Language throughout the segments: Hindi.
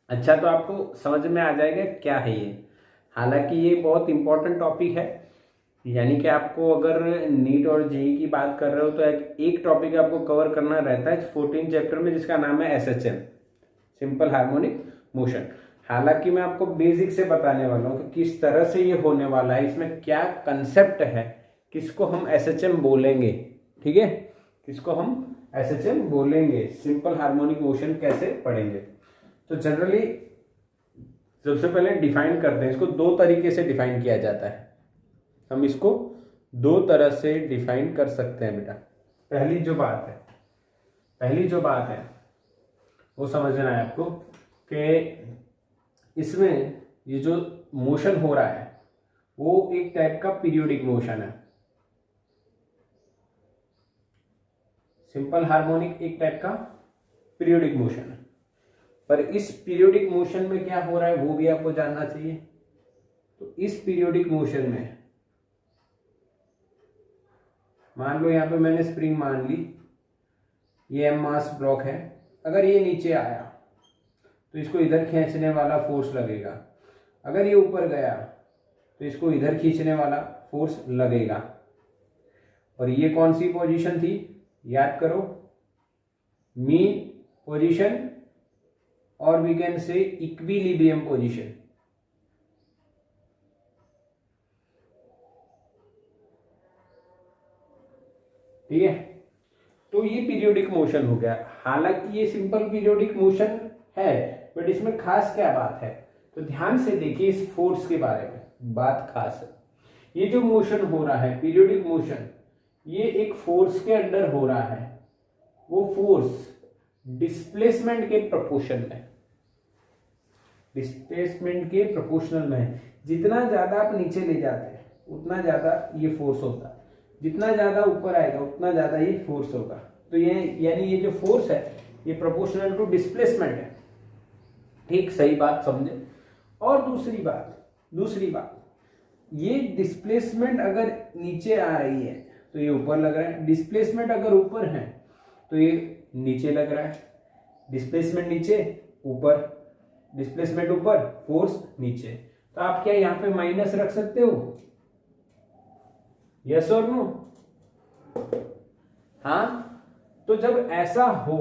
अच्छा, तो आपको समझ में आ जाएगा क्या है ये। हालांकि ये बहुत इंपॉर्टेंट टॉपिक है, यानी कि आपको अगर नीट और जेई की बात कर रहे हो तो एक टॉपिक आपको कवर करना रहता है 14 चैप्टर में, जिसका नाम है एसएचएम, सिंपल हार्मोनिक मोशन। हालांकि मैं आपको बेसिक से बताने वाला हूँ कि किस तरह से ये होने वाला है, इसमें क्या कंसेप्ट है, किसको हम एसएचएम बोलेंगे, ठीक है, किसको हम एसएचएम बोलेंगे, सिंपल हार्मोनिक मोशन कैसे पढ़ेंगे। तो जनरली सबसे पहले डिफाइन करते हैं इसको, दो तरीके से डिफाइन किया जाता है। हम इसको दो तरह से डिफाइन कर सकते हैं बेटा। पहली जो बात है वो समझना है आपको कि इसमें ये जो मोशन हो रहा है वो एक टाइप का पीरियोडिक मोशन है। सिंपल हार्मोनिक एक टाइप का पीरियोडिक मोशन है, पर इस पीरियोडिक मोशन में क्या हो रहा है वो भी आपको जानना चाहिए। तो इस पीरियोडिक मोशन में मान लो यहां पे मैंने स्प्रिंग मान ली, ये एम मास ब्लॉक है, अगर ये नीचे आया तो इसको इधर खींचने वाला फोर्स लगेगा, अगर ये ऊपर गया तो इसको इधर खींचने वाला फोर्स लगेगा। और ये कौन सी पोजीशन थी, याद करो, मीन पोजीशन, और we can say equilibrium position. ठीक है, तो ये पीरियोडिक मोशन हो गया। हालांकि ये सिंपल पीरियोडिक मोशन है, बट इसमें खास क्या बात है, तो ध्यान से देखिए इस फोर्स के बारे में बात खास है। ये जो मोशन हो रहा है पीरियोडिक मोशन, ये एक फोर्स के अंडर हो रहा है, वो फोर्स डिस्प्लेसमेंट के प्रोपोर्शन में, डिस्प्लेसमेंट के प्रोपोर्शनल में है। जितना ज्यादा आप नीचे ले जाते हैं उतना ज्यादा ये फोर्स होता है, जितना ज्यादा ऊपर आएगा उतना ज्यादा ये फोर्स होगा। तो ये यानी ये जो फोर्स है ये प्रोपोर्शनल टू डिस्प्लेसमेंट है। ठीक, सही बात समझे। और दूसरी बात, ये डिस्प्लेसमेंट अगर नीचे आ रही है तो ये ऊपर लग रहा है, डिस्प्लेसमेंट अगर ऊपर है तो ये नीचे लग रहा है। डिस्प्लेसमेंट नीचे ऊपर, डिस्प्लेसमेंट ऊपर, फोर्स नीचे। तो आप क्या यहां पे माइनस रख सकते हो, यस और नो? हाँ, तो जब ऐसा हो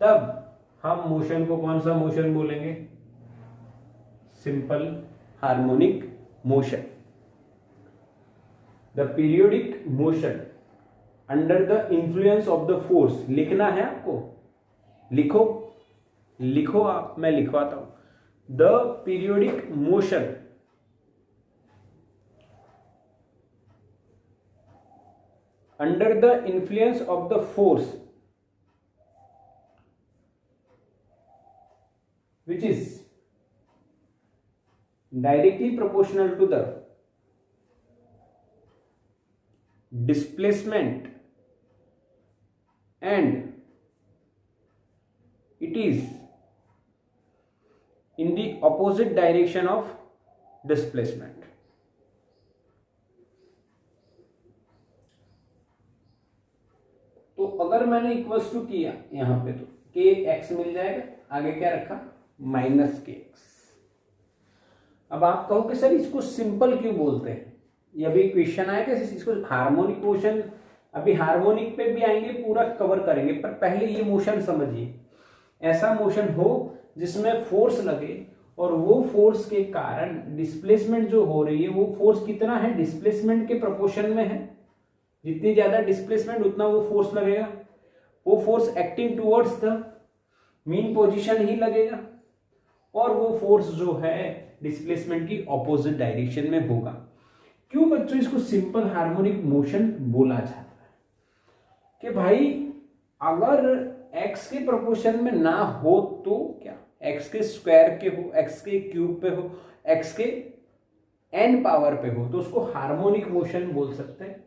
तब हम मोशन को कौन सा मोशन बोलेंगे, simple harmonic motion. The periodic motion under the influence of the force, लिखना है आपको, लिखो आप, मैं लिखवाता हूं। The periodic motion under the influence of the force which is directly proportional to the displacement and it is in the opposite direction of displacement। तो अगर मैंने इक्वल्स टू किया यहां पे तो के एक्स मिल जाएगा, आगे क्या रखा, माइनस के एक्स। अब आप कहो कि सर इसको सिंपल क्यों बोलते हैं, ये अभी क्वेश्चन आया कि इसको हार्मोनिक मोशन, अभी हार्मोनिक पे भी आएंगे, पूरा कवर करेंगे, पर पहले ये मोशन समझिए। ऐसा मोशन हो जिसमें फोर्स लगे और वो फोर्स के कारण डिस्प्लेसमेंट जो हो रही है वो फोर्स कितना है, डिस्प्लेसमेंट के प्रोपोर्शन में है। जितनी ज्यादा डिस्प्लेसमेंट उतना वो फोर्स लगेगा, वो force acting towards the mean position ही लगेगा, और वो फोर्स जो है डिस्प्लेसमेंट की ऑपोजिट डायरेक्शन में होगा। क्यों बच्चों इसको सिंपल हार्मोनिक मोशन बोला जाता है, कि भाई अगर एक्स के प्रोपोर्शन में ना हो तो क्या, एक्स के स्क्वायर के हो, एक्स के क्यूब पे हो, एक्स के एन पावर पे हो, तो उसको हार्मोनिक मोशन बोल सकते हैं,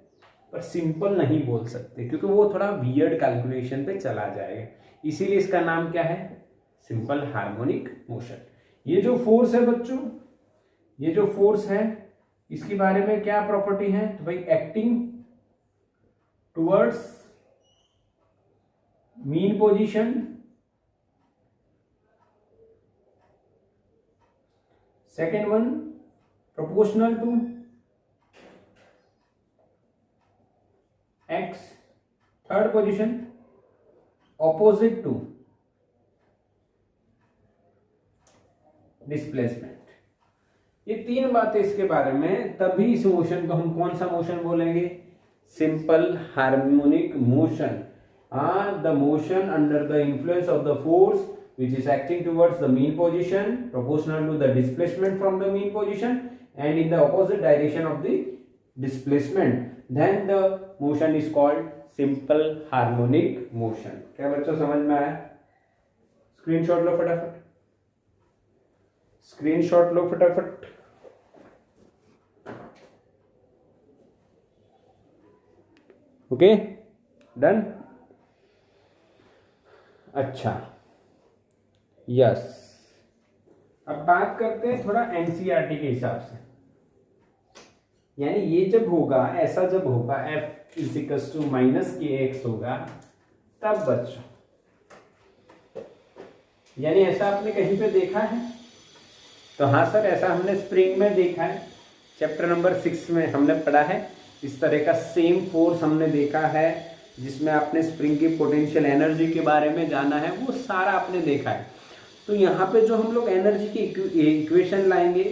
पर सिंपल नहीं बोल सकते, क्योंकि वो थोड़ा वियर्ड कैलकुलेशन पे चला जाएगा। इसीलिए इसका नाम क्या है, सिंपल हार्मोनिक मोशन। ये जो फोर्स है बच्चों, ये जो फोर्स है इसके बारे में क्या प्रॉपर्टी है, तो भाई acting towards mean position second one proportional to x, third position opposite to displacement. ये तीन बातें इसके बारे में, तभी इस मोशन को हम कौन सा मोशन बोलेंगे? Simple harmonic motion. The motion under the influence of the force which is acting towards the mean position proportional to the displacement from the mean position and in the opposite direction of the displacement, then the motion is called simple harmonic motion। क्या बच्चों समझ में आया? स्क्रीनशॉट लो फटाफट, स्क्रीनशॉट लो फटाफट। Okay done. अच्छा यस, अब बात करते हैं थोड़ा एनसीईआरटी के हिसाब से। यानी ये जब होगा, ऐसा जब होगा f इजिकल्स to minus k x होगा, तब बच्चों यानी ऐसा आपने कहीं पे देखा है? तो हाँ सर, ऐसा हमने स्प्रिंग में देखा है, चैप्टर नंबर 6 में हमने पढ़ा है। इस तरह का सेम फोर्स हमने देखा है जिसमें आपने स्प्रिंग की पोटेंशियल एनर्जी के बारे में जाना है, वो सारा आपने देखा है। तो यहाँ पे जो हम लोग एनर्जी की इक्वेशन लाएंगे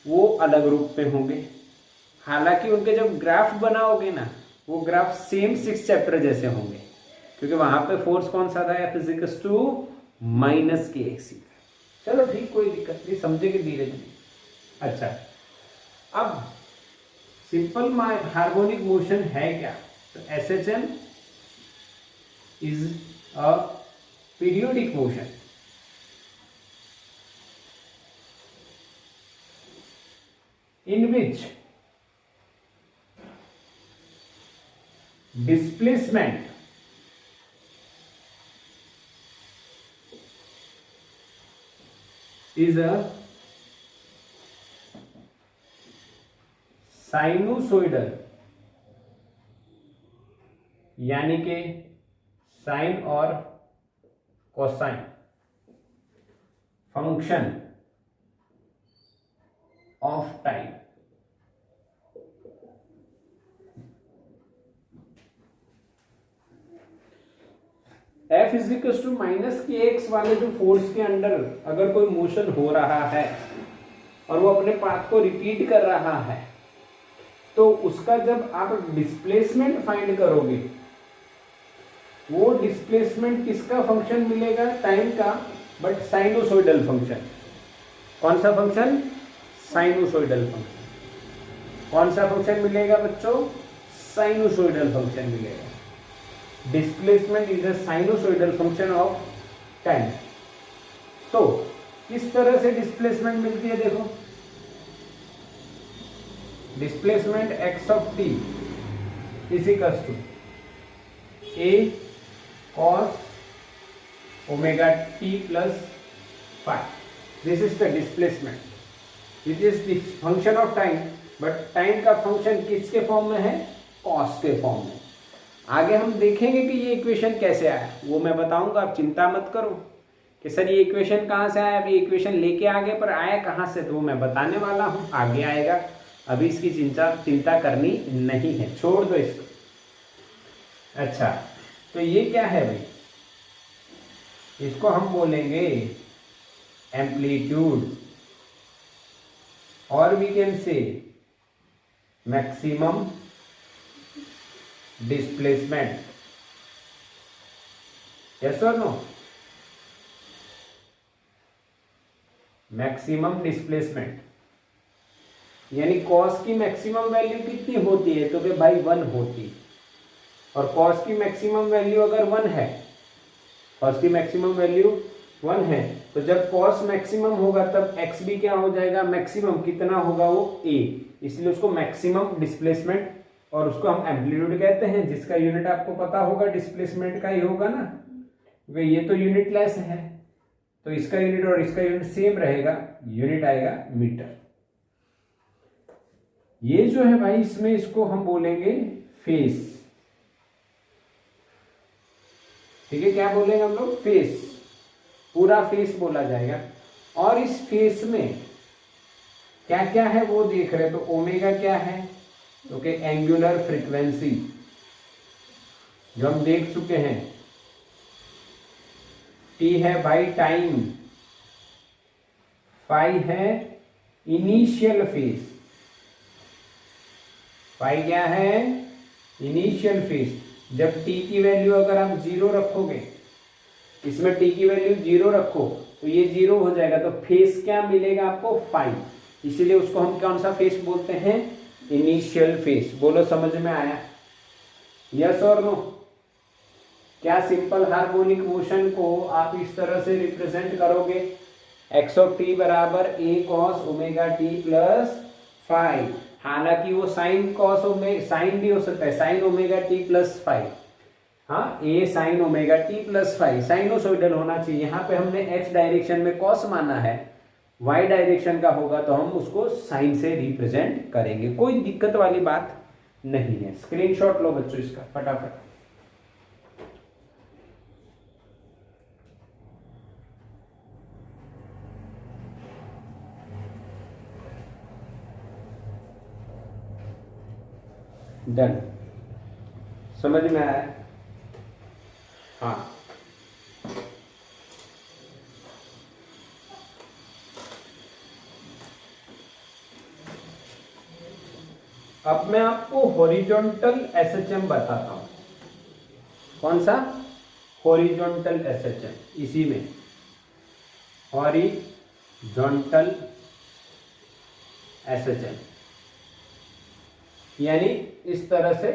वो अलग रूप में होंगे। हालांकि उनके जब ग्राफ बनाओगे ना, वो ग्राफ सेम 6 चैप्टर जैसे होंगे, क्योंकि वहां पे फोर्स कौन सा था? F equals to minus k x. चलो ठीक, कोई दिक्कत नहीं, समझेंगे धीरे धीरे। अच्छा, अब सिंपल हार्मोनिक मोशन है क्या? तो SHM is a periodic motion in which displacement is a sinusoidal, यानी कि साइन और cosine function of time. F equals to minus k x वाले जो फोर्स के अंडर अगर कोई मोशन हो रहा है और वो अपने पाथ को रिपीट कर रहा है, तो उसका जब आप डिस्प्लेसमेंट फाइंड करोगे, वो डिस्प्लेसमेंट किसका फंक्शन मिलेगा? टाइम का, बट साइनोसोइडल फंक्शन। कौन सा फंक्शन? Sinusoidal function. कौन सा फंक्शन मिलेगा बच्चों? साइनोसोइडल फंक्शन मिलेगा। Displacement is a sinusoidal function of time. तो किस तरह से डिस्प्लेसमेंट मिलती है? देखो, displacement x of t is equals to A cos omega t plus five. This is the displacement which is the function of time, but time का फंक्शन किसके फॉर्म में है? कॉस के फॉर्म में। आगे हम देखेंगे कि ये इक्वेशन कैसे आया, वो मैं बताऊंगा, आप चिंता मत करो कि सर ये इक्वेशन कहाँ से आया। अभी इक्वेशन लेके आगे, पर आया कहाँ से तो वो मैं बताने वाला हूँ, आगे आएगा। अभी इसकी चिंता करनी नहीं है, छोड़ दो इसको। अच्छा, तो ये क्या है भाई? इसको हम बोलेंगे एम्पलीट्यूड, और we can say maximum displacement. Yes और नो? मैक्सिमम डिस्प्लेसमेंट यानी कॉस की मैक्सिमम वैल्यू कितनी होती है? तो भाई 1 होती है। और कॉस की मैक्सिमम वैल्यू अगर 1 है, कॉस की मैक्सिमम वैल्यू 1 है, तो जब कॉस मैक्सिमम होगा तब एक्स भी क्या हो जाएगा? मैक्सिमम। कितना होगा वो? ए। इसलिए उसको मैक्सिमम डिस्प्लेसमेंट, और उसको हम एम्पलीट्यूड कहते हैं, जिसका यूनिट आपको पता होगा डिस्प्लेसमेंट का ही होगा ना, क्योंकि ये तो यूनिट लेस है, तो इसका यूनिट और इसका यूनिट सेम रहेगा, यूनिट आएगा मीटर। ये जो है भाई, इसमें इसको हम बोलेंगे फेस। ठीक है, क्या बोलेंगे हम लोग? फेस। पूरा फेस बोला जाएगा। और इस फेस में क्या क्या है वो देख रहे, तो ओमेगा क्या है, तो कि एंगुलर फ्रीक्वेंसी जो हम देख चुके हैं, टी है भाई टाइम, फाई है इनिशियल फेज, फाई क्या है, इनिशियल फेज। जब टी की वैल्यू अगर आप 0 रखोगे, इसमें टी की वैल्यू 0 रखो तो ये 0 हो जाएगा, तो फेज क्या मिलेगा आपको, फाई, इसीलिए उसको हम कौन सा फेज बोलते हैं, इनिशियल फेज। बोलो समझ में आया, यस और नो। क्या सिंपल हार्मोनिक मोशन को आप इस तरह से रिप्रेजेंट करोगे, एक्स ऑफ टी बराबर a cos omega t plus five, हालांकि वो साइन कॉस ओमेगा, साइन भी हो सकता है, sine omega t plus five, हाँ a sine omega t plus five, sinusoidal होना चाहिए। यहाँ पे हमने एक्स डायरेक्शन में कॉस माना है, वाई डायरेक्शन का होगा तो हम उसको साइन से रिप्रेजेंट करेंगे, कोई दिक्कत वाली बात नहीं है। स्क्रीनशॉट लो बच्चों इसका फटाफट। डन, समझ में आया, हाँ। अब मैं आपको हॉरिजॉन्टल एसएचएम बताता हूं, कौन सा, हॉरिजॉन्टल एसएचएम, इसी में हॉरिजॉन्टल एसएचएम, यानी इस तरह से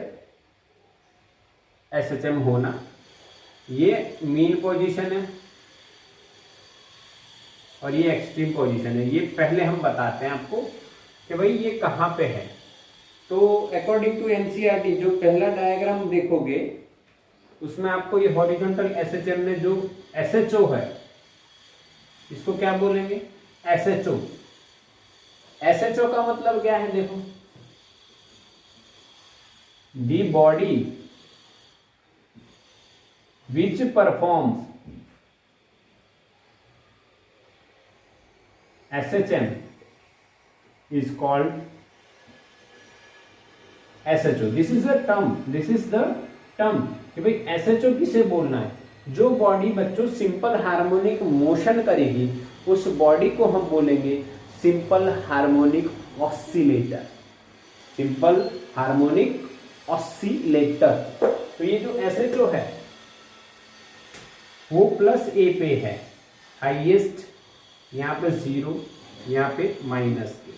एसएचएम होना। ये मीन पोजीशन है और ये एक्सट्रीम पोजीशन है। ये पहले हम बताते हैं आपको कि भाई ये कहाँ पे है। तो अकॉर्डिंग टू एनसीईआरटी जो पहला डायग्राम देखोगे उसमें आपको ये हॉरिजॉन्टल एसएचएम में जो एसएचओ है, इसको क्या बोलेंगे, एसएचओ। एसएचओ का मतलब क्या है, देखो, the body which performs SHM is called SHO. This is the term. This is the term कि भाई SHO किसे बोलना है, जो बॉडी बच्चों सिंपल हार्मोनिक मोशन करेगी उस बॉडी को हम बोलेंगे simple harmonic oscillator, simple harmonic oscillator. तो ये जो SHO है वो प्लस ए पे है, हाईएस्ट, यहाँ पे 0, यहाँ पे माइनस ए,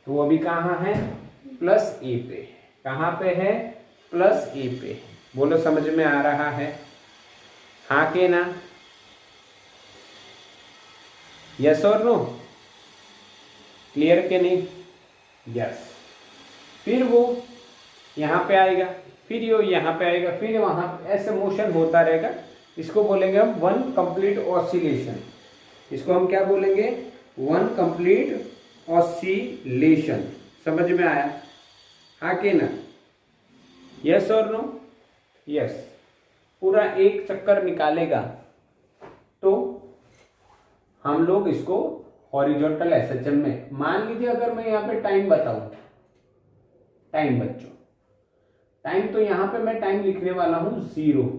तो वो अभी कहाँ है, प्लस ए पे, कहाँ पे है, प्लस ए पे। बोलो समझ में आ रहा है, हाँ के ना, यस और नो, क्लियर के नहीं, यस। फिर वो यहाँ पे आएगा, फिर ये यहाँ पे आएगा, फिर वहाँ ऐसे मोशन होता रहेगा। इसको बोलेंगे हम वन कंप्लीट ऑसिलेशन। इसको हम क्या बोलेंगे, वन कंप्लीट ऑसिलेशन। समझ में आया, हाँ के ना, यस और नो, यस। पूरा एक चक्कर निकालेगा तो हम लोग इसको हॉरिजॉन्टल एसएचएम में, मान लीजिए अगर मैं यहाँ पे टाइम बताऊं, टाइम बच्चों, टाइम तो यहाँ पे मैं टाइम लिखने वाला हूं 0,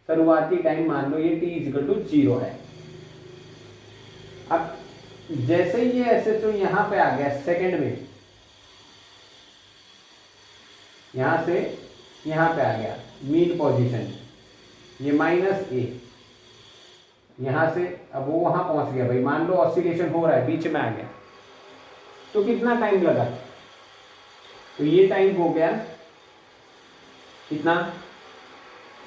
शुरुआती टाइम मान लो ये t इक्वल टू 0 है। अब जैसे ही ये एसएचओ यहां पे आ गया सेकंड में, यहां से यहां पे आ गया मीन पोजीशन, ये माइनस ए, यहां से अब वो वहां पहुंच गया भाई, मान लो ऑसिलेशन हो रहा है, बीच में आ गया, तो कितना टाइम लगा, तो ये टाइम हो गया कितना,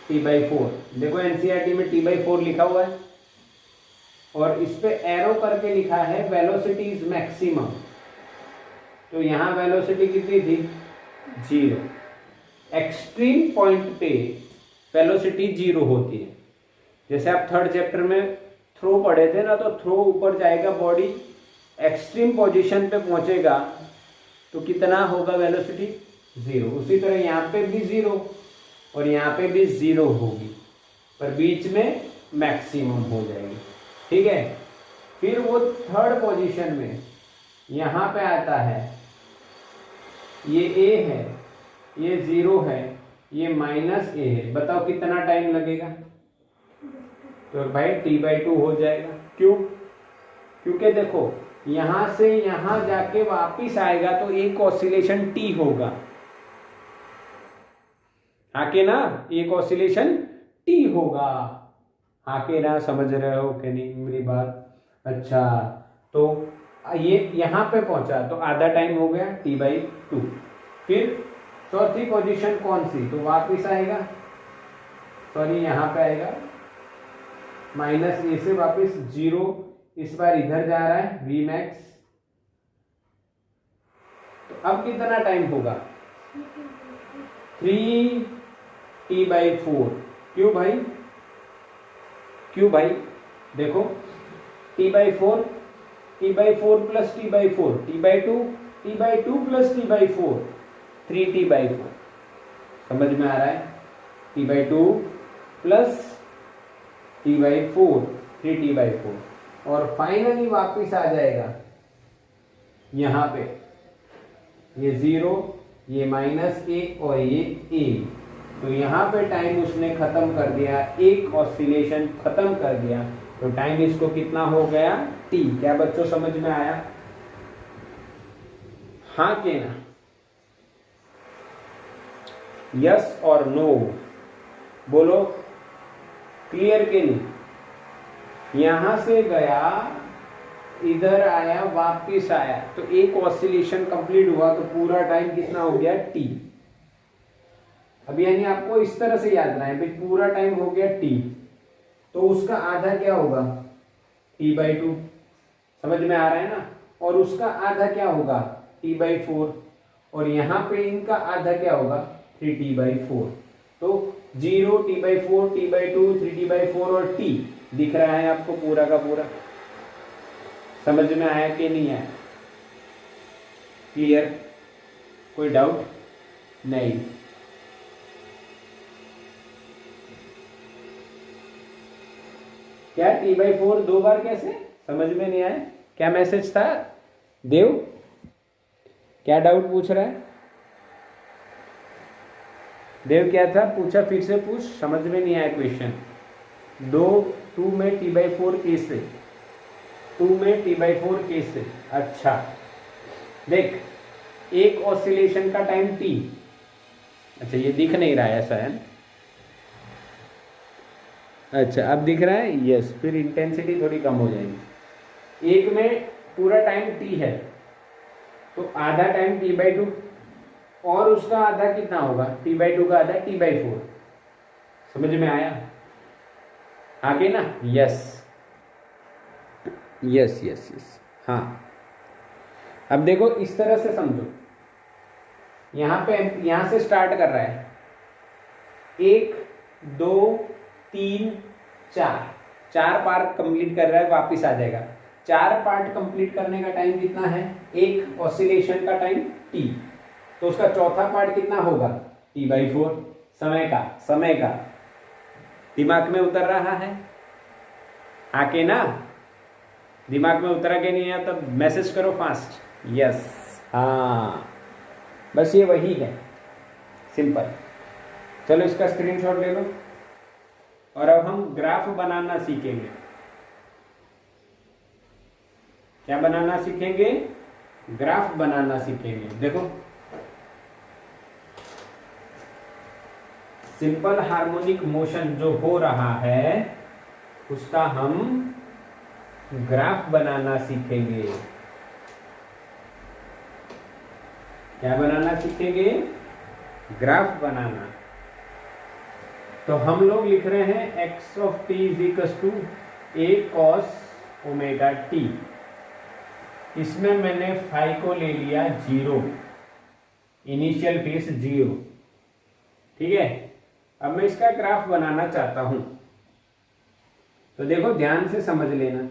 t/4। देखो एनसीईआरटी में t/4 लिखा हुआ है और इस पे एरो करके लिखा है वेलोसिटी इज मैक्सिमम। तो यहां वेलोसिटी कितनी थी, 0। एक्सट्रीम पॉइंट पे वेलोसिटी 0 होती है। जैसे आप थर्ड चैप्टर में थ्रो पढ़े थे ना, तो थ्रो ऊपर जाएगा, बॉडी एक्सट्रीम पोजीशन पे पहुंचेगा तो कितना होगा वेलोसिटी, 0। उसी तरह यहाँ पे भी 0 और यहाँ पे भी 0 होगी, पर बीच में मैक्सिमम हो जाएगी, ठीक है। फिर वो थर्ड पोजीशन में यहाँ पे आता है, ये a है, ये 0 है, ये माइनस a है, बताओ कितना टाइम लगेगा? तो भाई t/2 हो जाएगा। क्यों? क्योंकि देखो यहां से यहां जाके वापिस आएगा तो एक ऑसिलेशन t होगा, हाँ के ना, एक ऑसिलेशन t होगा, हाँ के ना, समझ रहे हो कि नहीं मेरी बात? अच्छा, तो ये यहां पे पहुंचा तो आधा टाइम हो गया t/2। फिर चौथी पोजीशन कौन सी? तो वापिस आएगा, सॉरी यहाँ पे आएगा, माइनस ए से वापिस 0, इस बार इधर जा रहा है Vmax। तो अब कितना टाइम होगा? 3t/4। क्यों भाई? क्यों भाई? देखो t/4, t/4 plus t/4, t/2, t/2 plus t/4, 3t/4। समझ में आ रहा है? t/2 प्लस t/4, 3t/4, और फाइनली वापिस आ जाएगा यहाँ पे, ये 0, ये -a और ये a। तो यहाँ पे टाइम उसने खत्म कर दिया, एक ऑसिलेशन खत्म कर दिया, तो टाइम इसको कितना हो गया? t। क्या बच्चों समझ में आया? हाँ के ना? यस और नो बोलो, क्लियर के नहीं? यहां से गया, इधर आया, वापिस आया, तो एक ऑसिलेशन कंप्लीट हुआ, तो पूरा टाइम कितना हो गया? t। अब यानी आपको इस तरह से याद रखना है भाई, पूरा टाइम हो गया t, तो उसका आधा क्या होगा? t/2। समझ में आ रहा है ना? और उसका आधा क्या होगा? t/4। और यहाँ पे इनका आधा क्या होगा? 3t/4। तो 0, t/4, t/2, 3t/4 और t दिख रहा है आपको पूरा का पूरा? समझ में आया कि नहीं आया? क्लियर? कोई डाउट नहीं? क्या t/4 दो बार कैसे? समझ में नहीं आया? क्या मैसेज था देव? क्या डाउट पूछ रहा है देव? क्या था पूछा? फिर से पूछ, समझ में नहीं आया क्वेश्चन। 2 में t/4 कैसे? 2 में t/4 कैसे? अच्छा देख, एक ऑसिलेशन का टाइम t। अच्छा ये दिख नहीं रहा है ऐसा है? अच्छा अब दिख रहा है, यस। फिर इंटेंसिटी थोड़ी कम हो जाएगी। एक में पूरा टाइम t है, तो आधा टाइम t/2, और उसका आधा कितना होगा? t/2 का आधा t/4। समझ में आया? आगे ना? यस यस यस यस, हाँ। अब देखो इस तरह से समझो, यहाँ पे यहाँ से स्टार्ट कर रहा है, 1 2 3 4 पार्ट कंप्लीट कर रहा है, वापिस आ जाएगा। 4 पार्ट कंप्लीट करने का टाइम कितना है? एक ऑसिलेशन का टाइम t, तो उसका चौथा पार्ट कितना होगा? t/4। समय का दिमाग में उतर रहा है? आके ना? दिमाग में उतरा के नहीं है? तब मैसेज करो फास्ट, यस। हाँ बस ये वही है, सिंपल। चलो इसका स्क्रीनशॉट ले लो, और अब हम ग्राफ बनाना सीखेंगे। क्या बनाना सीखेंगे? ग्राफ बनाना सीखेंगे। देखो सिंपल हार्मोनिक मोशन जो हो रहा है उसका हम ग्राफ बनाना सीखेंगे। क्या बनाना सीखेंगे? ग्राफ बनाना। तो हम लोग लिख रहे हैं x of t = a cos ωt। इसमें मैंने फाई को ले लिया 0, इनिशियल फेस 0, ठीक है। अब मैं इसका ग्राफ बनाना चाहता हूं, तो देखो ध्यान से समझ लेना।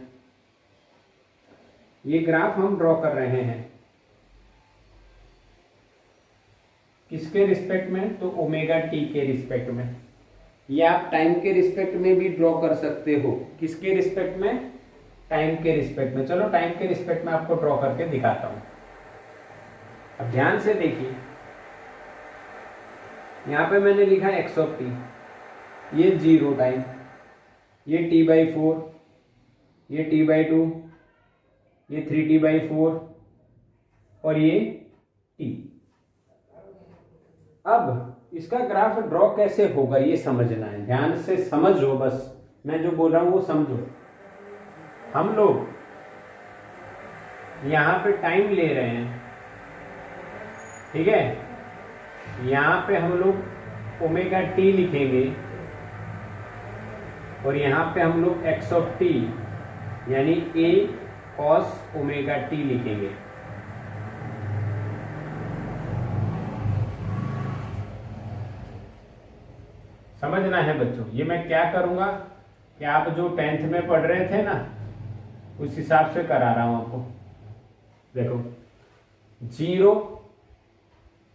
ये ग्राफ हम ड्रॉ कर रहे हैं किसके रिस्पेक्ट में? तो ओमेगा टी के रिस्पेक्ट में, या आप टाइम के रिस्पेक्ट में भी ड्रॉ कर सकते हो। किसके रिस्पेक्ट में? टाइम के रिस्पेक्ट में। चलो टाइम के रिस्पेक्ट में आपको ड्रॉ करके दिखाता हूं। अब ध्यान से देखिए, यहां पे मैंने लिखा एक्स ऑफ टी, ये 0 टाइम, ये t/4, ये t/2, ये 3t/4 और ये t। अब इसका ग्राफ ड्रॉ कैसे होगा ये समझना है, ध्यान से समझो, बस मैं जो बोल रहा हूं वो समझो। हम लोग यहां पे टाइम ले रहे हैं, ठीक है, यहां पे हम लोग ओमेगा टी लिखेंगे और यहां पे हम लोग एक्स ऑफ टी यानी a cos ओमेगा टी लिखेंगे। समझना है बच्चों, ये मैं क्या करूंगा कि आप जो 10th में पढ़ रहे थे ना उस हिसाब से करा रहा हूं आपको। देखो 0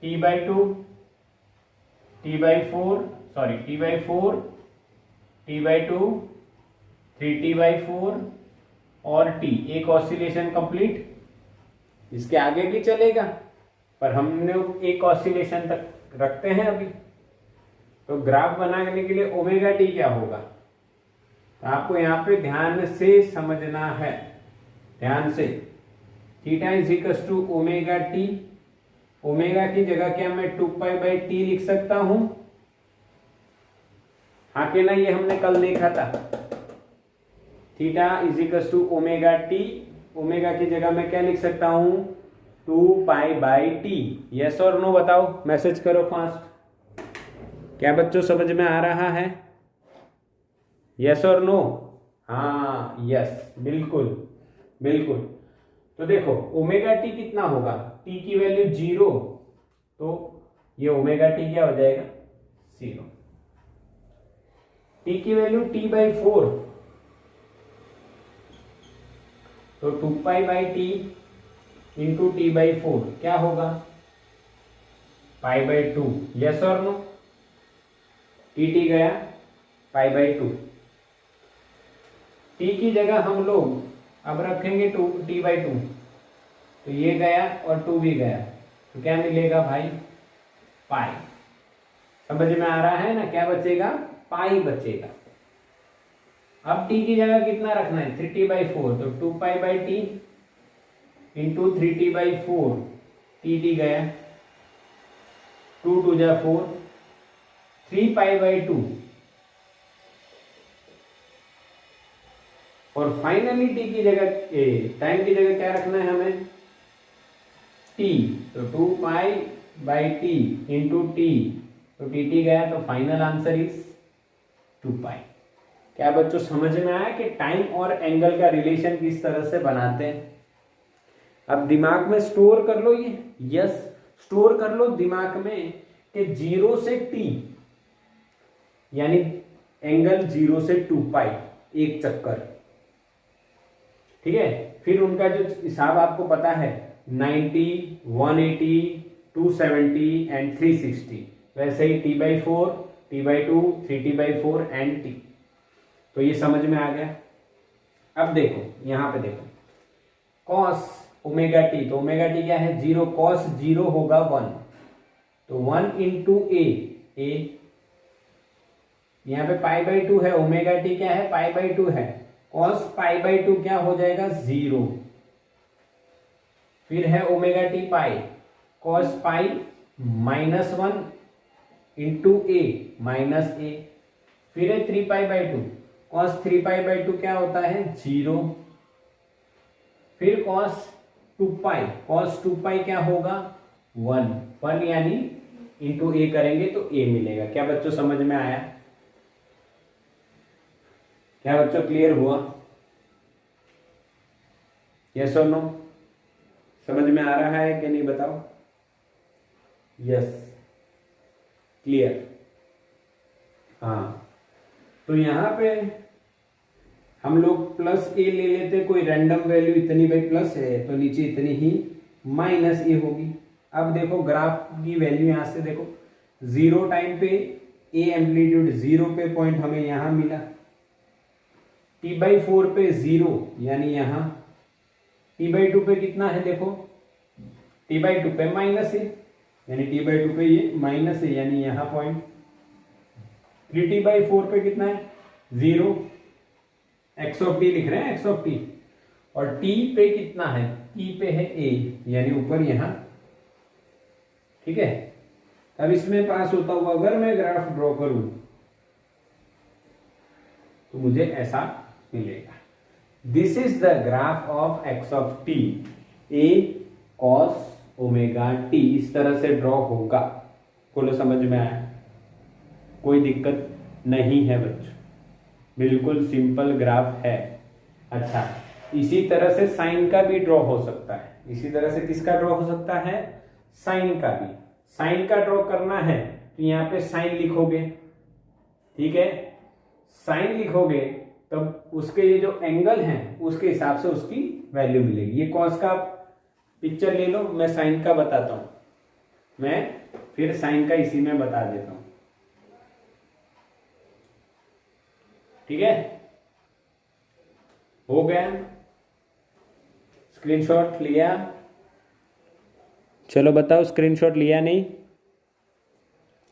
t/2 t/4 sorry t/4 t/2 3t/4 और t, एक ऑसिलेशन कंप्लीट। इसके आगे भी चलेगा पर हमने एक ऑसिलेशन तक रखते हैं अभी। तो ग्राफ बनाने के लिए ओमेगा टी क्या होगा, तो आपको यहाँ पे ध्यान से समझना है, ध्यान से। Theta is equals to omega t, omega की जगह क्या मैं 2π/t लिख सकता हूं, हाँ कि ना, ये हमने कल देखा था। Theta is equals to omega t, omega की जगह मैं क्या लिख सकता हूं 2π/t। यस और नो बताओ, मैसेज करो फास्ट। क्या बच्चों समझ में आ रहा है, यस और नो? हाँ यस, बिल्कुल बिल्कुल। तो देखो ओमेगा टी कितना होगा, टी की वैल्यू 0, तो ये ओमेगा टी क्या हो जाएगा 0। टी की वैल्यू t/4, तो 2π/t इंटू t/4 क्या होगा π/2। यस और नो? टी गया π/2। टी की जगह हम लोग अब रखेंगे t/2, तो ये गया और 2 भी गया, तो क्या मिलेगा भाई पाई। समझ में आ रहा है ना, क्या बचेगा पाई बचेगा। अब t की जगह कितना रखना है 3t/4, तो 2π/t इंटू 3t/4, टी गया 2 2 जा 4, 3π/2 और फाइनली टी की जगह टाइम की जगह क्या रखना है हमें t, तो 2π/t इंटू टी, तो टी गया, तो फाइनल आंसर इज 2π। क्या बच्चों समझ में आया कि टाइम और एंगल का रिलेशन किस तरह से बनाते हैं? अब दिमाग में स्टोर कर लो ये, यस स्टोर कर लो दिमाग में कि 0 से t यानी एंगल 0 से 2π एक चक्कर, ठीक है। फिर उनका जो हिसाब आपको पता है 90, 180, 270 एंड 360, वैसे ही t/4, t/2, 3t/4 and t। तो ये समझ में आ गया। अब देखो यहां पे देखो cos ओमेगा टी, तो ओमेगा टी क्या है 0, cos 0 होगा 1, तो 1 इंटू ए, यहाँ पे π/2 है, ओमेगा टी क्या है π/2 है, cos π/2 क्या हो जाएगा 0। फिर है ओमेगा टी पाई, cos पाई -1 इंटू ए माइनस ए। फिर है 3π/2, cos 3π/2 क्या होता है 0। फिर cos 2π क्या होगा 1 यानी इंटू ए करेंगे तो ए मिलेगा। क्या बच्चों समझ में आया? क्या बच्चों क्लियर हुआ? यस और नो? समझ में आ रहा है कि नहीं बताओ? Yes clear. हाँ तो यहां पे हम लोग प्लस ए ले लेते, कोई रैंडम वैल्यू इतनी भाई प्लस है तो नीचे इतनी ही माइनस ए होगी। अब देखो ग्राफ की वैल्यू यहां से देखो 0 टाइम पे ए एम्पलीट्यूड 0 पे पॉइंट हमें यहां मिला, t/4 पे 0 यानी यहाँ t/2 पे कितना है देखो, t/2 पे माइनस है यानी t/2 पे ये माइनस है यानी यहाँ पॉइंट। 3t/4 पे कितना है 0, x ऑफ t लिख रहे हैं, x ऑफ t। और t पे कितना है, t पे है a यानी ऊपर यहाँ, ठीक है। अब इसमें पास होता हुआ अगर मैं ग्राफ ड्रॉ करूं तो मुझे ऐसा मिलेगा। This is the graph of x of t, a cos omega t। इस तरह से ड्रॉ होगा। बोलो समझ में आया? कोई दिक्कत नहीं है बच्चों, बिल्कुल सिंपल ग्राफ है। अच्छा, इसी तरह से साइन का भी ड्रॉ हो सकता है। इसी तरह से किसका ड्रॉ हो सकता है, साइन का भी। साइन का ड्रॉ करना है तो यहाँ पे साइन लिखोगे, ठीक है। साइन लिखोगे तब उसके ये जो एंगल हैं उसके हिसाब से उसकी वैल्यू मिलेगी। ये कॉस का पिक्चर ले लो, मैं साइन का बताता हूं, मैं फिर साइन का इसी में बता देता हूं, ठीक है। हो गया, स्क्रीनशॉट लिया? चलो बताओ, स्क्रीनशॉट लिया नहीं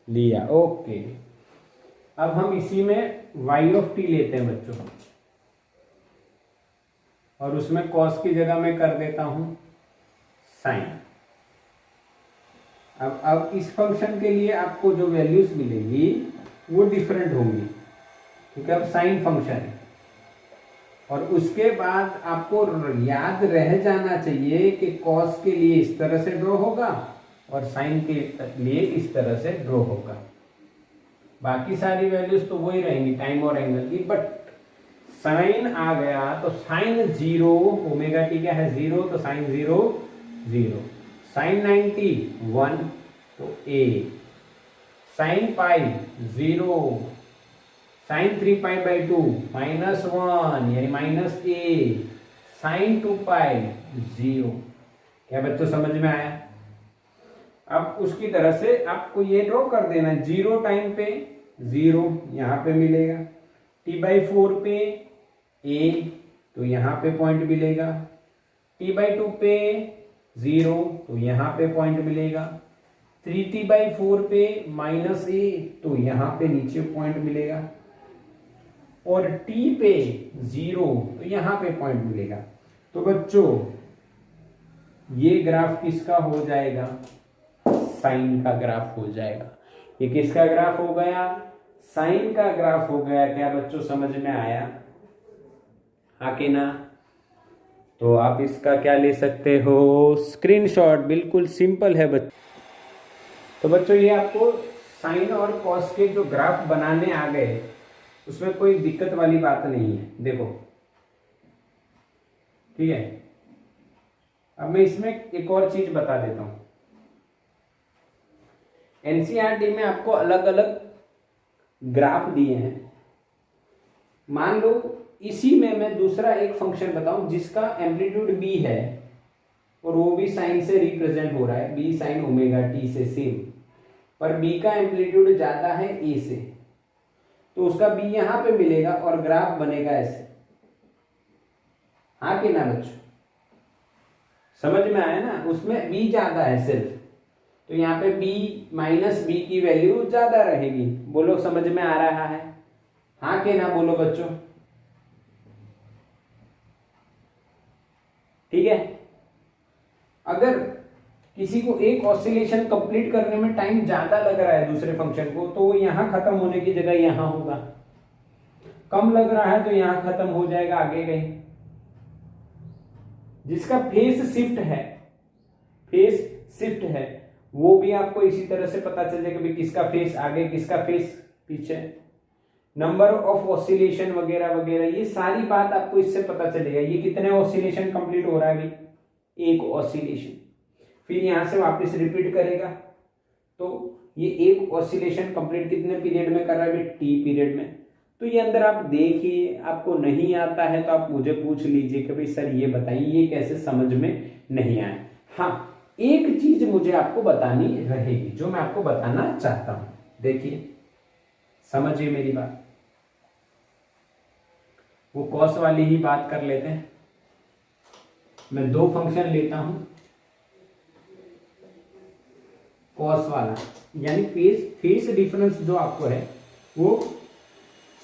लिया? ओके। अब हम इसी में y ऑफ t लेते हैं बच्चों, और उसमें cos की जगह मैं कर देता हूं साइन। अब इस फंक्शन के लिए आपको जो वैल्यूज मिलेगी वो डिफरेंट होंगी, क्योंकि अब साइन फंक्शन है। और उसके बाद आपको याद रह जाना चाहिए कि cos के लिए इस तरह से ड्रॉ होगा और साइन के लिए इस तरह से ड्रॉ होगा। बाकी सारी वैल्यूज तो वही रहेंगी टाइम और एंगल की, बट साइन आ गया तो साइन 0, ओमेगा टी क्या है 0, तो साइन 0 0, साइन 90 1 तो a, साइन पाई 0, साइन 3π/2 -1 यानी माइनस a, साइन 2π 0। क्या बच्चों समझ में आया? अब उसकी तरह से आपको ये ड्रॉ कर देना, 0 टाइम पे 0 यहाँ पे मिलेगा, t/4 पे a तो यहाँ पे पॉइंट मिलेगा, t/2 पे 0 तो यहाँ पे पॉइंट मिलेगा, 3t/4 पे -a तो यहाँ पे नीचे पॉइंट मिलेगा, और t पे 0 तो यहाँ पे पॉइंट मिलेगा। तो बच्चों ये ग्राफ किसका हो जाएगा, साइन का ग्राफ हो जाएगा। ये किसका ग्राफ हो गया, साइन का ग्राफ हो गया। क्या बच्चों समझ में आया? हाँ कि ना? तो आप इसका क्या ले सकते हो, स्क्रीनशॉट। बिल्कुल सिंपल है बच्चों। तो बच्चों ये आपको साइन और कॉस के जो ग्राफ बनाने आ गए, उसमें कोई दिक्कत वाली बात नहीं है। देखो, ठीक है। अब मैं इसमें एक और चीज बता देता हूं। एनसीईआरटी में आपको अलग अलग ग्राफ दिए हैं। मान लो इसी में मैं दूसरा एक फंक्शन बताऊं जिसका एम्पलीट्यूड b है और वो भी साइन से रिप्रेजेंट हो रहा है, b साइन ओमेगा t से सेम, पर b का एम्पलीट्यूड ज्यादा है a से, तो उसका b यहां पे मिलेगा और ग्राफ बनेगा ऐसे। हाँ कि ना बच्चों? समझ में आया ना? उसमें b ज्यादा है सिर्फ, तो यहाँ पे b माइनस b की वैल्यू ज्यादा रहेगी। बोलो समझ में आ रहा है? हाँ कि ना? बोलो बच्चों, ठीक है। अगर किसी को एक ऑसिलेशन कंप्लीट करने में टाइम ज्यादा लग रहा है दूसरे फंक्शन को, तो वो यहां खत्म होने की जगह यहां होगा। कम लग रहा है तो यहां खत्म हो जाएगा आगे कहीं। जिसका फेस शिफ्ट है वो भी आपको इसी तरह से पता चल जाएगा कि किसका फेस आगे किसका फेस पीछे, नंबर ऑफ ऑसिलेशन वगैरह वगैरह, ये सारी बात आपको इससे पता चलेगा। ये कितने ऑसिलेशन कंप्लीट हो रहा है अभी, एक ऑसिलेशन, फिर यहां से वापस रिपीट करेगा, तो ये एक ऑसिलेशन कंप्लीट कितने पीरियड में कर रहा है अभी, टी पीरियड में। तो ये अंदर आप देखिए, आपको नहीं आता है तो आप मुझे पूछ लीजिए कि भाई सर ये बताइए ये कैसे समझ में नहीं आया। हाँ, एक चीज मुझे आपको बतानी रहेगी जो मैं आपको बताना चाहता हूं। देखिए, समझिए मेरी बात। वो कॉस वाली ही बात कर लेते हैं। मैं दो फंक्शन लेता हूं, कॉस वाला, यानी फेस डिफरेंस जो आपको है वो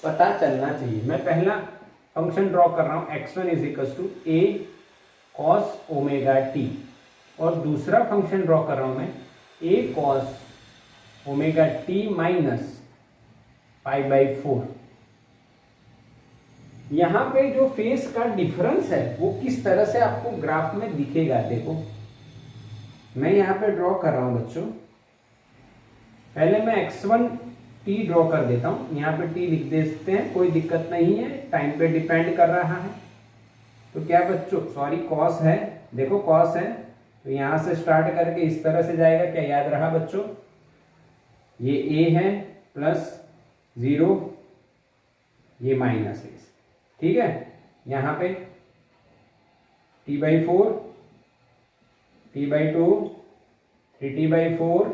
पता चलना चाहिए। मैं पहला फंक्शन ड्रॉ कर रहा हूं, x1 is equal to A cos omega t, और दूसरा फंक्शन ड्रॉ कर रहा हूं मैं a cos omega t minus pi by 4। यहां पे जो फेस का डिफरेंस है वो किस तरह से आपको ग्राफ में दिखेगा, देखो मैं यहां पे ड्रॉ कर रहा हूं बच्चों। पहले मैं x1 t ड्रॉ कर देता हूं, यहां पे t लिख देते हैं, कोई दिक्कत नहीं है, टाइम पे डिपेंड कर रहा है। तो क्या बच्चों, सॉरी कॉस है, देखो कॉस है, तो यहां से स्टार्ट करके इस तरह से जाएगा, क्या याद रहा बच्चों, ये a है प्लस 0, ये माइनस है, ठीक है। यहां पे t/4, t/2, 3t/4,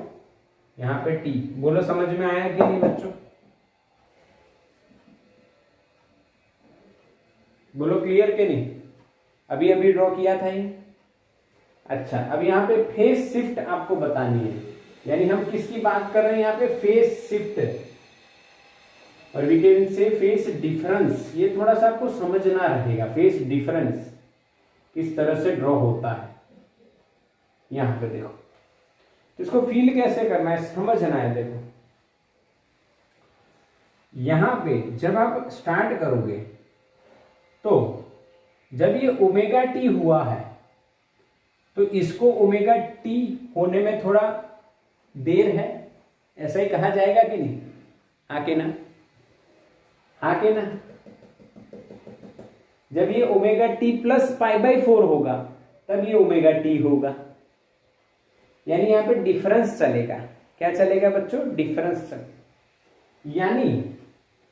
यहां पे t। बोलो समझ में आया कि नहीं बच्चों, बोलो क्लियर के नहीं, अभी अभी ड्रॉ किया था ये। अच्छा, अब यहाँ पे फेस शिफ्ट आपको बतानी है, यानी हम किसकी बात कर रहे हैं यहाँ पे, फेस शिफ्ट, और we can say phase difference. ये थोड़ा सा आपको समझना रहेगा, फेस डिफरेंस किस तरह से ड्रॉ होता है। यहां पे देखो, इसको फील कैसे करना है समझना है। देखो यहां पे जब आप स्टार्ट करोगे तो जब ये ओमेगा टी हुआ है तो इसको ओमेगा टी होने में थोड़ा देर है, ऐसा ही कहा जाएगा कि नहीं, हाँ के ना, हाँ के ना। जब ये ओमेगा टी प्लस π/4 होगा तब ये ओमेगा टी होगा, यानी यहां पे डिफरेंस चलेगा। क्या चलेगा बच्चों, डिफरेंस चलेगा।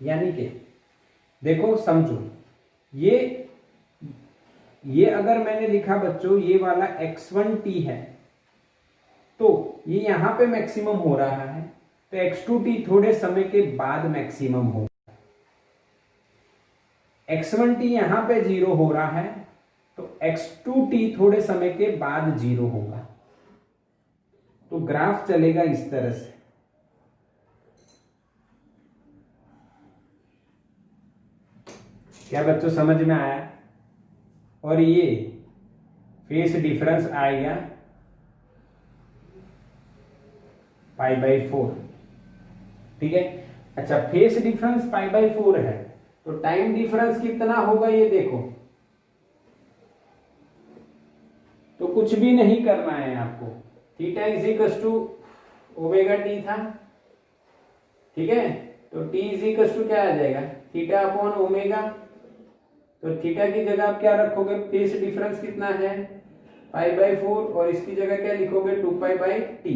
यानी कि देखो समझो, ये अगर मैंने लिखा बच्चों ये वाला x1t है तो ये यहां पे मैक्सिमम हो रहा है, तो x2t थोड़े समय के बाद मैक्सिमम होगा। x1t यहां पे 0 हो रहा है तो x2t थोड़े समय के बाद 0 होगा। तो ग्राफ चलेगा इस तरह से, क्या बच्चों समझ में आया। और ये फेस डिफरेंस आएगा π/4, ठीक है। अच्छा, फेस डिफरेंस π/4 है तो टाइम डिफरेंस कितना होगा ये देखो, तो कुछ भी नहीं करना है आपको, theta is equal to omega t था, ठीक है। तो टी इज इक्वल टू क्या आ जाएगा, थीटा अपॉन ओमेगा। तो थीटा की जगह आप क्या रखोगे, फेस डिफरेंस कितना है π/4, और इसकी जगह क्या लिखोगे 2π/t।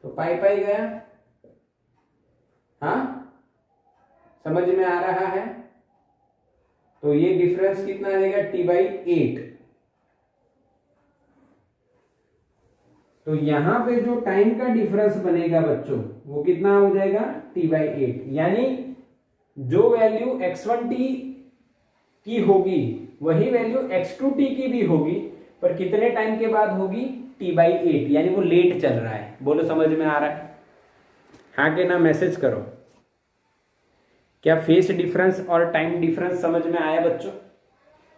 तो पाई गया, हाँ समझ में आ रहा है। तो ये डिफरेंस कितना आ जाएगा t/8। तो यहां पे जो टाइम का डिफरेंस बनेगा बच्चों वो कितना हो जाएगा t/8, यानी जो वैल्यू x1t की होगी वही वैल्यू x2t की भी होगी, पर कितने टाइम के बाद होगी, t/8, यानी वो लेट चल रहा है। बोलो समझ में आ रहा है, हाँ के ना, मैसेज करो। क्या फेस डिफरेंस और टाइम डिफरेंस समझ में आया बच्चों,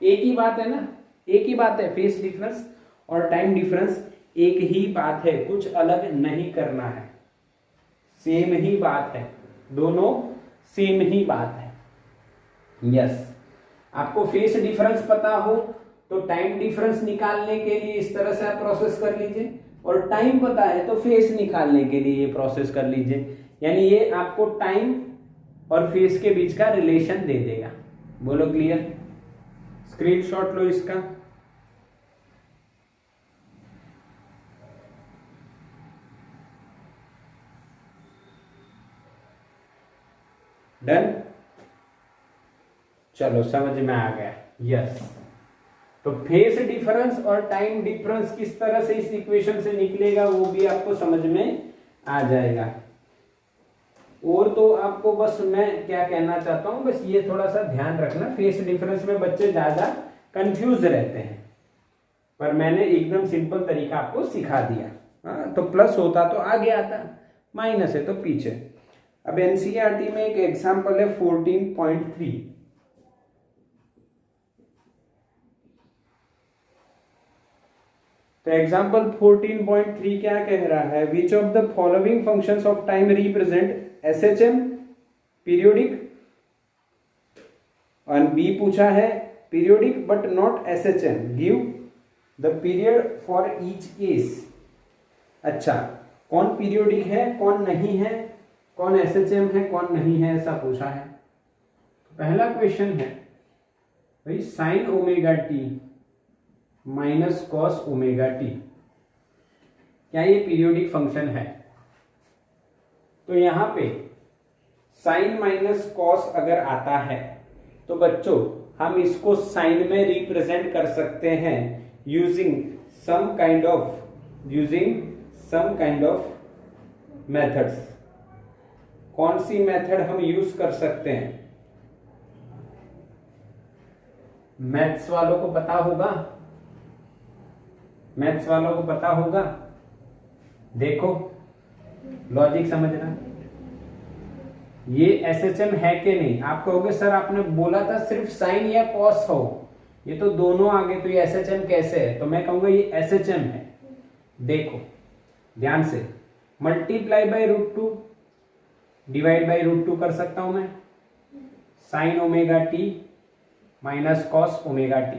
एक ही बात है ना, एक ही बात है, फेस डिफरेंस और टाइम डिफरेंस एक ही बात है, कुछ अलग नहीं करना है, सेम ही बात है, दोनों सेम ही बात है। यस, आपको फेस डिफरेंस पता हो तो टाइम डिफरेंस निकालने के लिए इस तरह से आप प्रोसेस कर लीजिए, और टाइम पता है तो फेस निकालने के लिए ये प्रोसेस कर लीजिए, यानी ये आपको टाइम और फेस के बीच का रिलेशन दे देगा। बोलो क्लियर, स्क्रीनशॉट लो इसका। डन, चलो समझ में आ गया। यस, तो फेस डिफरेंस और टाइम डिफरेंस किस तरह से इस इक्वेशन से निकलेगा वो भी आपको समझ में आ जाएगा। और तो आपको बस मैं क्या कहना चाहता हूं, बस ये थोड़ा सा ध्यान रखना, फेस डिफरेंस में बच्चे ज्यादा कंफ्यूज रहते हैं, पर मैंने एकदम सिंपल तरीका आपको सिखा दिया। हाँ, तो प्लस होता तो आगे आता, माइनस है तो पीछे। अब एनसीईआरटी में एक एग्जांपल है 14.3। तो एग्जांपल 14.3 क्या कह रहा है, which of the following functions of time represent SHM periodic, और बी पूछा है periodic but not SHM, give the period for each case. अच्छा, कौन पीरियोडिक है कौन नहीं है, कौन एसएचएम है कौन नहीं है, ऐसा पूछा है। पहला क्वेश्चन है भाई sign omega t minus cos omega T, क्या ये पीरियोडिक फंक्शन है? तो यहां पे साइन माइनस कॉस अगर आता है तो बच्चों हम इसको साइन में रिप्रेजेंट कर सकते हैं using some kind of methods. कौन सी मेथड हम यूज कर सकते हैं? मैथ्स वालों को पता होगा, मैथ्स वालों को पता होगा। देखो लॉजिक समझना, ये एसएचएम है कि नहीं। आप कहोगे सर आपने बोला था सिर्फ साइन या कॉस हो, ये तो दोनों आ गए, तो ये एसएचएम कैसे है? तो मैं कहूंगा ये एसएचएम है। देखो ध्यान से, मल्टीप्लाई बाय √2 डिवाइड बाय √2 कर सकता हूं मैं, sign omega t minus cos omega T,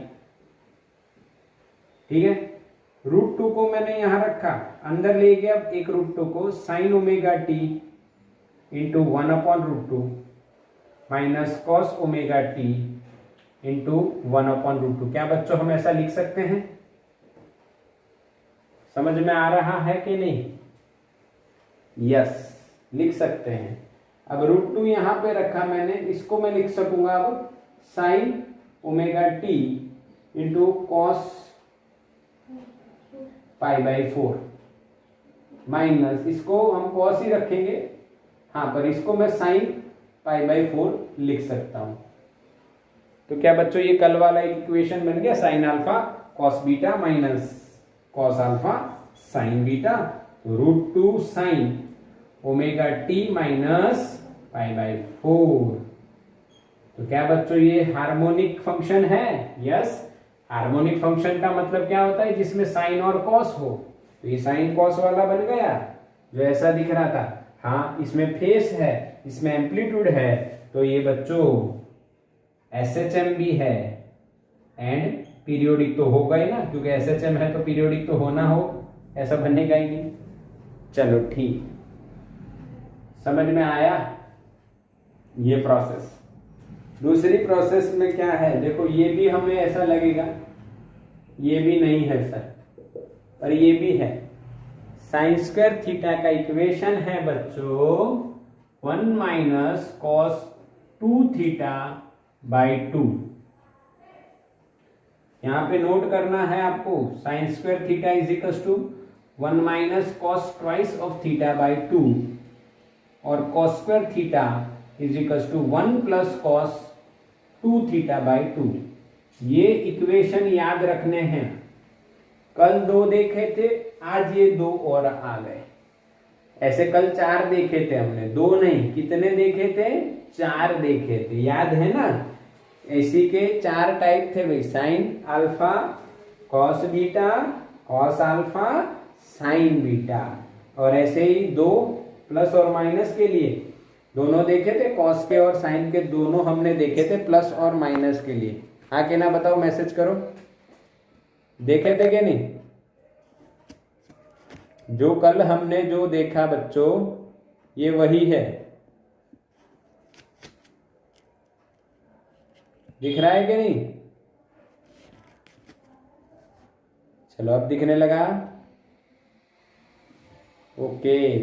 ठीक है। √2 को मैंने यहां रखा, अंदर ले गया एक √2 को, sign omega t into 1/√2 minus cos omega t into 1/√2। क्या बच्चों हम ऐसा लिख सकते हैं? समझ में आ रहा है कि नहीं? यस, लिख सकते हैं। अब √2 यहां पे रखा मैंने, इसको मैं लिख सकूंगा अब sine omega t into cos π/4 minus, इसको हम कॉस ही रखेंगे, हाँ, पर इसको मैं साइन π/4 लिख सकता हूं। तो क्या बच्चों ये कल वाला एक इक्वेशन बन गया, sine alpha cos beta minus cos alpha sign beta, तो √2 साइन ओमेगा टी माइनस π/4। तो क्या बच्चों ये हार्मोनिक फंक्शन है? यस, हार्मोनिक फंक्शन का मतलब क्या होता है? जिसमें साइन और कॉस हो। तो ये साइन कॉस वाला बन गया जो ऐसा दिख रहा था। हाँ, इसमें फेस है, इसमें एम्पलीट्यूड है, तो ये बच्चों एसएचएम भी है एंड पीरियोडिक तो होगा ही ना, क्योंकि एसएचएम है तो पीरियोडिक तो होना हो, ऐसा बनेगा ही नहीं। चलो ठीक, समझ में आया ये प्रोसेस। दूसरी प्रोसेस में क्या है, देखो ये भी हमें ऐसा लगेगा, ये भी नहीं है सर, पर ये भी है। साइन स्क्वायर थीटा का इक्वेशन है बच्चों 1 माइनस कॉस 2 थीटा बाई 2। यहां पे नोट करना है आपको, sine square theta is equal to 1 minus cos twice of theta by 2 और cos square theta is equal to 1 plus cos 2 theta by 2। ये इक्वेशन याद रखने हैं। कल 2 देखे थे, आज ये 2 और आ गए। ऐसे कल 4 देखे थे हमने, 2 नहीं, कितने देखे थे? 4 देखे थे, याद है ना? इसी के 4 टाइप थे भाई, sine alpha cos beta cos alpha sign beta, और ऐसे ही 2 प्लस और माइनस के लिए दोनों देखे थे, कॉस के और साइन के दोनों हमने देखे थे प्लस और माइनस के लिए। हाँ कि ना बताओ, मैसेज करो, देखे थे कि नहीं? जो कल हमने जो देखा बच्चों ये वही है, दिख रहा है कि नहीं? चलो अब दिखने लगा। Okay,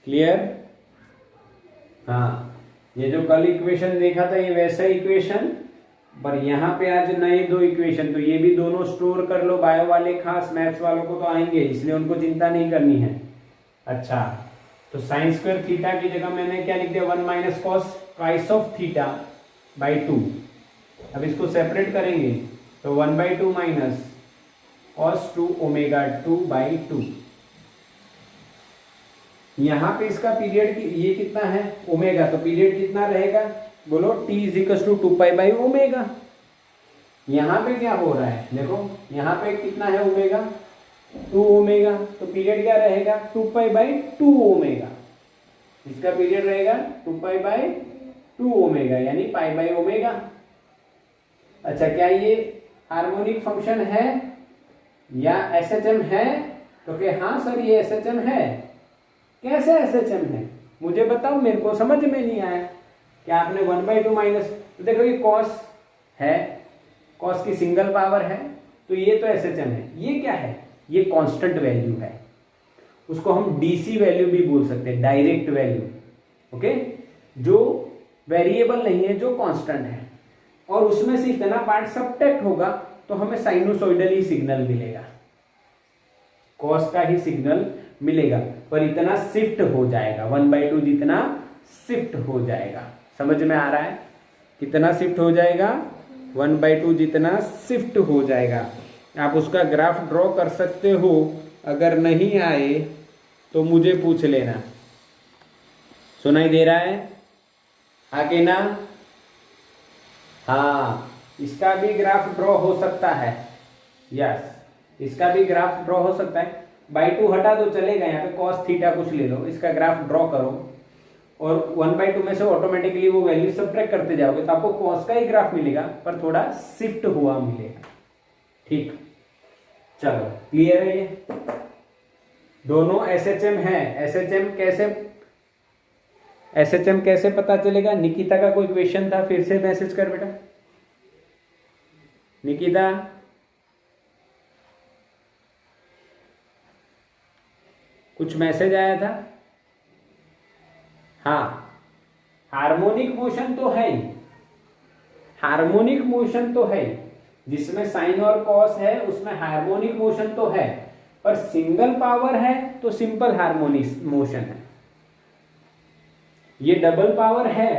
clear? हाँ, ये जो कल इक्वेशन देखा था ये वैसा इक्वेशन, पर यहाँ पे आज नए 2 इक्वेशन, तो ये भी दोनों स्टोर कर लो। बायो वाले खास, मैथ्स वालों को तो आएंगे, इसलिए उनको चिंता नहीं करनी है। अच्छा, तो साइन स्क्वायर थीटा की जगह मैंने क्या लिख दिया, 1 minus cos twice of theta by 2। अब इसको सेपरेट करेंगे तो 1/2 माइनस कॉस 2 ओमेगा 2/2। यहाँ पे इसका पीरियड की ये कितना है ओमेगा, तो पीरियड कितना रहेगा बोलो, t इजिकल्स टू 2π/ओमेगा। यहाँ पे क्या हो रहा है देखो, यहाँ पे कितना है ओमेगा 2 ओमेगा, तो पीरियड क्या रहेगा 2π/2 ओमेगा। इसका पीरियड रहेगा 2π/2 ओमेगा यानी π/ओमेगा। अच्छा, क्या ये हार्मोनिक फंक्शन है या एसएचएम है? तो कि हाँ सर ये एसएचएम है। कैसे एसएचएम है मुझे बताओ, मेरे को समझ में नहीं आया। क्या आपने 1/2 माइनस, तो देखो ये कॉस है, कॉस की सिंगल पावर है, तो ये तो एसएचएम है। ये क्या है, ये कांस्टेंट वैल्यू है, उसको हम डीसी वैल्यू भी बोल सकते हैं, डायरेक्ट वैल्यू। ओके, जो वेरिएबल नहीं है, जो कांस्टेंट है, और उसमें से इतना पार्ट सबट्रैक्ट होगा तो हमें साइनोसॉइडल ही सिग्नल मिलेगा, कॉस का ही सिग्नल मिलेगा, पर इतना शिफ्ट हो जाएगा 1/2 जितना शिफ्ट हो जाएगा। समझ में आ रहा है? कितना शिफ्ट हो जाएगा? 1/2 जितना शिफ्ट हो जाएगा। आप उसका ग्राफ ड्रॉ कर सकते हो, अगर नहीं आए तो मुझे पूछ लेना। सुनाई दे रहा है आगे ना? हाँ, इसका भी ग्राफ ड्रॉ हो सकता है। यस, इसका भी ग्राफ ड्रॉ हो सकता है। बाई 2 हटा दो, चलेगा, यहाँ पे कॉस थीटा कुछ ले लो, इसका ग्राफ ड्रॉ करो और 1/2 में से ऑटोमेटिकली वो वैल्यू सबट्रैक्ट करते जाओगे तो आपको कॉस का ही ग्राफ मिलेगा, पर थोड़ा शिफ्ट हुआ मिलेगा। ठीक, चलो क्लियर है ये? दोनों एसएचएम है। एसएचएम कैसे पता चलेगा? निकिता का कोई क्वेश्चन था? फिर से मैसेज कर बेटा निकिता। कुछ मैसेज आया था? हाँ, हार्मोनिक मोशन तो है ही, हार्मोनिक मोशन तो है, जिसमें साइन और कॉस है उसमें हार्मोनिक मोशन तो है, पर सिंगल पावर है तो सिंपल हार्मोनिक मोशन है। ये डबल पावर है,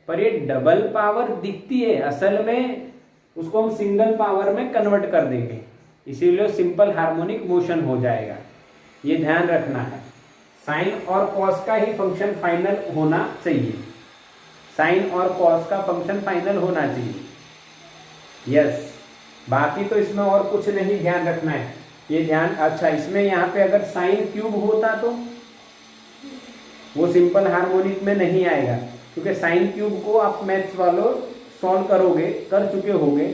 पर ये डबल पावर दिखती है, असल में उसको हम सिंगल पावर में कन्वर्ट कर देंगे, इसीलिए सिंपल हार्मोनिक मोशन हो जाएगा। ये ध्यान रखना है, साइन और कॉस का ही फंक्शन फाइनल होना चाहिए, साइन और कॉस का फंक्शन फाइनल होना चाहिए। यस, बाकी तो इसमें और कुछ नहीं ध्यान रखना है, ये ध्यान। अच्छा, इसमें यहाँ पे अगर साइन क्यूब होता तो वो सिंपल हार्मोनिक में नहीं आएगा, क्योंकि साइन क्यूब को आप मैथ्स वालों सॉल्व करोगे, कर चुके होगे,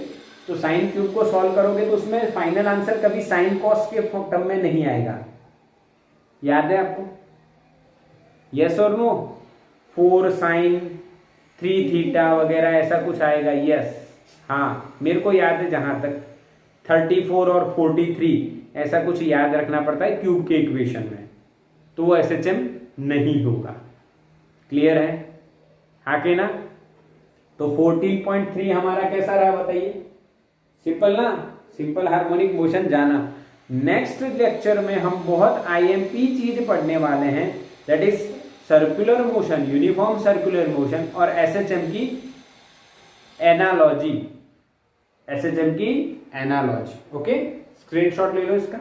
तो साइन क्यूब को सॉल्व करोगे तो उसमें फाइनल आंसर कभी साइन कॉस के टर्म में नहीं आएगा। याद है आपको? यस और नो? 4 साइन 3 थीटा वगैरह ऐसा कुछ आएगा। यस, हाँ मेरे को याद है, जहां तक 34 और 43 ऐसा कुछ याद रखना पड़ता है क्यूब के इक्वेशन में, तो वो एसएचएम नहीं होगा। क्लियर है? हाँ के ना? तो 14.3 हमारा कैसा रहा बताइए? सिंपल ना? सिंपल हार्मोनिक मोशन जाना। नेक्स्ट लेक्चर में हम बहुत आईएमपी चीज पढ़ने वाले हैं, that is circular motion, uniform circular motion और एसएचएम की एनालॉजी, एसएचएम की एनालॉजी। ओके, स्क्रीनशॉट ले लो इसका।